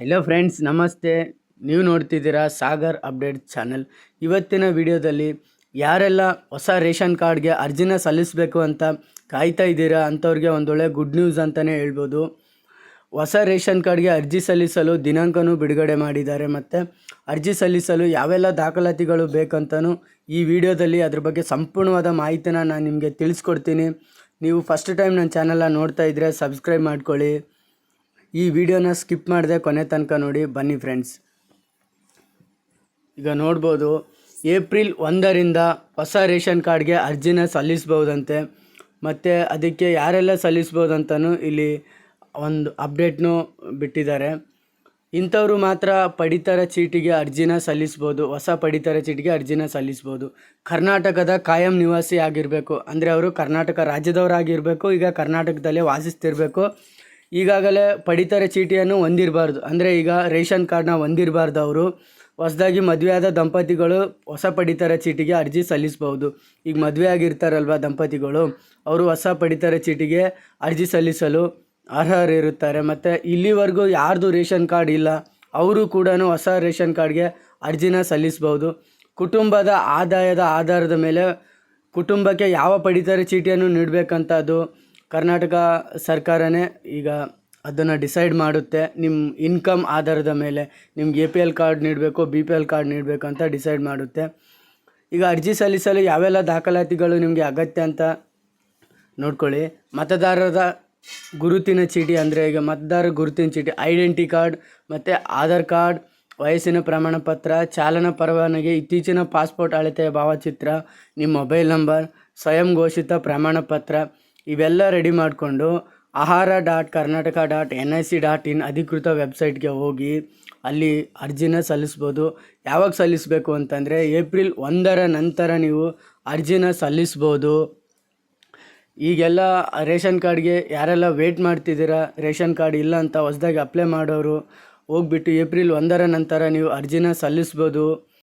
Hello friends, ನಮಸ್ತೆ. ನೀವು ನೋಡ್ತಿದ್ದೀರಾ ಸಾಗರ್ ಅಪ್ಡೇಟ್ ಚಾನಲ್. ಇವತ್ತಿನ ವಿಡಿಯೋದಲ್ಲಿ ಯಾರೆಲ್ಲ ಹೊಸ ರೇಷನ್ ಕಾರ್ಡ್ಗೆ ಅರ್ಜಿನ ಸಲ್ಲಿಸಬೇಕು ಅಂತ ಕಾಯ್ತಾ ಇದ್ದೀರಾ ಅಂಥವ್ರಿಗೆ ಒಂದೊಳ್ಳೆ ಗುಡ್ ನ್ಯೂಸ್ ಅಂತಲೇ ಹೇಳ್ಬೋದು. ಹೊಸ ರೇಷನ್ ಕಾರ್ಡ್ಗೆ ಅರ್ಜಿ ಸಲ್ಲಿಸಲು ದಿನಾಂಕನೂ ಬಿಡುಗಡೆ ಮಾಡಿದ್ದಾರೆ. ಮತ್ತು ಅರ್ಜಿ ಸಲ್ಲಿಸಲು ಯಾವೆಲ್ಲ ದಾಖಲಾತಿಗಳು ಬೇಕಂತಲೂ ಈ ವಿಡಿಯೋದಲ್ಲಿ ಅದ್ರ ಬಗ್ಗೆ ಸಂಪೂರ್ಣವಾದ ಮಾಹಿತಿನ ನಾನು ನಿಮಗೆ ತಿಳಿಸ್ಕೊಡ್ತೀನಿ. ನೀವು ಫಸ್ಟ್ ಟೈಮ್ ನನ್ನ ಚಾನಲ್ನ ನೋಡ್ತಾ ಇದ್ದರೆ ಸಬ್ಸ್ಕ್ರೈಬ್ ಮಾಡ್ಕೊಳ್ಳಿ. ಈ ವಿಡಿಯೋನ ಸ್ಕಿಪ್ ಮಾಡದೆ ಕೊನೆ ತನಕ ನೋಡಿ. ಬನ್ನಿ ಫ್ರೆಂಡ್ಸ್, ಈಗ ನೋಡ್ಬೋದು ಏಪ್ರಿಲ್ 1ರಿಂದ ಹೊಸ ರೇಷನ್ ಕಾರ್ಡ್ಗೆ ಅರ್ಜಿನ ಸಲ್ಲಿಸ್ಬೋದಂತೆ. ಮತ್ತು ಅದಕ್ಕೆ ಯಾರೆಲ್ಲ ಸಲ್ಲಿಸ್ಬೋದಂತಲೂ ಇಲ್ಲಿ ಒಂದು ಅಪ್ಡೇಟ್ನೂ ಬಿಟ್ಟಿದ್ದಾರೆ. ಇಂಥವರು ಮಾತ್ರ ಪಡಿತರ ಚೀಟಿಗೆ ಅರ್ಜಿನ ಸಲ್ಲಿಸ್ಬೋದು. ಹೊಸ ಪಡಿತರ ಚೀಟಿಗೆ ಅರ್ಜಿನ ಸಲ್ಲಿಸ್ಬೋದು. ಕರ್ನಾಟಕದ ಕಾಯಂ ನಿವಾಸಿ ಆಗಿರಬೇಕು, ಅಂದರೆ ಅವರು ಕರ್ನಾಟಕ ರಾಜ್ಯದವರಾಗಿರಬೇಕು, ಈಗ ಕರ್ನಾಟಕದಲ್ಲೇ ವಾಸಿಸ್ತಿರಬೇಕು. ಈಗಾಗಲೇ ಪಡಿತರ ಚೀಟಿಯನ್ನು ಹೊಂದಿರಬಾರ್ದು, ಅಂದರೆ ಈಗ ರೇಷನ್ ಕಾರ್ಡ್ನ ಹೊಂದಿರಬಾರ್ದು. ಅವರು ಹೊಸದಾಗಿ ಮದುವೆಯಾದ ದಂಪತಿಗಳು ಹೊಸ ಪಡಿತರ ಚೀಟಿಗೆ ಅರ್ಜಿ ಸಲ್ಲಿಸ್ಬೋದು. ಈಗ ಮದುವೆ ಆಗಿರ್ತಾರಲ್ವ ದಂಪತಿಗಳು, ಅವರು ಹೊಸ ಪಡಿತರ ಚೀಟಿಗೆ ಅರ್ಜಿ ಸಲ್ಲಿಸಲು ಅರ್ಹರಿರುತ್ತಾರೆ. ಮತ್ತು ಇಲ್ಲಿವರೆಗೂ ಯಾರ್ದು ರೇಷನ್ ಕಾರ್ಡ್ ಇಲ್ಲ ಅವರು ಕೂಡ ಹೊಸ ರೇಷನ್ ಕಾರ್ಡ್ಗೆ ಅರ್ಜಿನ ಸಲ್ಲಿಸ್ಬೋದು. ಕುಟುಂಬದ ಆದಾಯದ ಆಧಾರದ ಮೇಲೆ ಕುಟುಂಬಕ್ಕೆ ಯಾವ ಪಡಿತರ ಚೀಟಿಯನ್ನು ನೀಡಬೇಕಂತ ಅದು ಕರ್ನಾಟಕ ಸರ್ಕಾರನೇ ಈಗ ಅದನ್ನು ಡಿಸೈಡ್ ಮಾಡುತ್ತೆ. ನಿಮ್ಮ ಇನ್ಕಮ್ ಆಧಾರದ ಮೇಲೆ ನಿಮ್ಗೆ APL ಕಾರ್ಡ್ ನೀಡಬೇಕು, BPL ಕಾರ್ಡ್ ನೀಡಬೇಕು ಅಂತ ಡಿಸೈಡ್ ಮಾಡುತ್ತೆ. ಈಗ ಅರ್ಜಿ ಸಲ್ಲಿಸಲು ಯಾವೆಲ್ಲ ದಾಖಲಾತಿಗಳು ನಿಮಗೆ ಅಗತ್ಯ ಅಂತ ನೋಡ್ಕೊಳ್ಳಿ. ಮತದಾರರ ಗುರುತಿನ ಚೀಟಿ, ಅಂದರೆ ಈಗ ಮತದಾರರ ಗುರುತಿನ ಚೀಟಿ, ಐಡೆಂಟಿ ಕಾರ್ಡ್, ಮತ್ತು ಆಧಾರ್ ಕಾರ್ಡ್, ವಯಸ್ಸಿನ ಪ್ರಮಾಣ ಪತ್ರ, ಚಾಲನಾ ಪರವಾನಗಿ, ಇತ್ತೀಚಿನ ಪಾಸ್ಪೋರ್ಟ್ ಅಳತೆಯ ಭಾವಚಿತ್ರ, ನಿಮ್ಮ ಮೊಬೈಲ್ ನಂಬರ್, ಸ್ವಯಂ ಘೋಷಿತ ಪ್ರಮಾಣ ಪತ್ರ ಇವೆಲ್ಲ ರೆಡಿ ಮಾಡಿಕೊಂಡು ahara.karnataka.nic.in ಅಧಿಕೃತ ವೆಬ್ಸೈಟ್ಗೆ ಹೋಗಿ ಅಲ್ಲಿ ಅರ್ಜಿನ ಸಲ್ಲಿಸ್ಬೋದು. ಯಾವಾಗ ಸಲ್ಲಿಸಬೇಕು ಅಂತಂದರೆ ಏಪ್ರಿಲ್ 1ರ ನಂತರ ನೀವು ಅರ್ಜಿನ ಸಲ್ಲಿಸ್ಬೋದು. ಈಗೆಲ್ಲ ರೇಷನ್ ಕಾರ್ಡ್ಗೆ ಯಾರೆಲ್ಲ ವೇಟ್ ಮಾಡ್ತಿದ್ದೀರಾ, ರೇಷನ್ ಕಾರ್ಡ್ ಇಲ್ಲ ಅಂತ ಹೊಸದಾಗಿ ಅಪ್ಲೈ ಮಾಡೋರು ಹೋಗ್ಬಿಟ್ಟು ಏಪ್ರಿಲ್ 1ರ ನಂತರ ನೀವು ಅರ್ಜಿನ ಸಲ್ಲಿಸ್ಬೋದು.